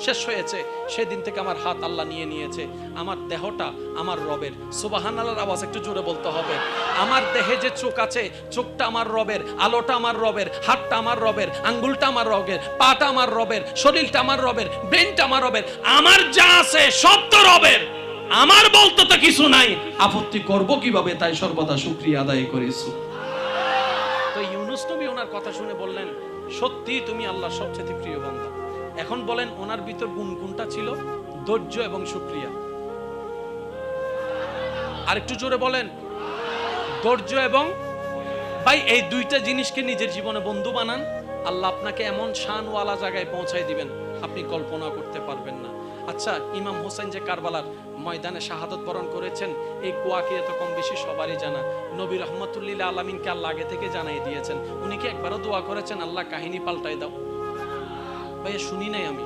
শেষ হয়েছে সেদিন থেকে আমার হাত আল্লাহ নিয়ে নিয়েছে। আমার দেহটা আমার রবের। সুবহানাল্লাহর আওয়াজ একটু জোরে বলতে হবে। আমার দেহে যে চোখ আছে, চোখটা আমার রবের, আলোটা আমার রবের, হাতটা আমার রবের, আঙ্গুলটা আমার রবের, পাটা আমার রবের, শরীরটা আমার রবের, ব্রেনটা আমার রবের। আমার যা আছে সব তো রবের। আমার বলতে তো কিছু নাই, আপত্তি করব কিভাবে? তাই সর্বদা শুকরিয়া আদায় করেছি। তো ইউনূস নবী ওনার কথা শুনে বললেন, সত্যি তুমি আল্লাহর সবচেয়ে প্রিয় বান্দা। এখন বলেন ওনার ভিতর গুণ কোনটা ছিল? ধৈর্য এবং শুকরিয়া। আরেকটু জোরে বলেন, ধৈর্য এবং। ভাই এই দুইটা জিনিসকে নিজের জীবনে বন্ধু বানান, আল্লাহ আপনাকে এমন শানওয়ালা জায়গায় পৌঁছায় দিবেন আপনি কল্পনা করতে পারবেন না। আচ্ছা, ইমাম হোসেন যে কারবালার ময়দানে শাহাদত বরণ করেছেন, এই কুয়াকে এত কম বেশি সবারই জানা। নবী রহমতুল্লিল আলামিনকে আল্লাহ আগে থেকে জানাই দিয়েছেন। উনি কি একবারও দোয়া করেছেন আল্লাহ কাহিনী পাল্টাই দাও? ভাই শুনি নাই আমি।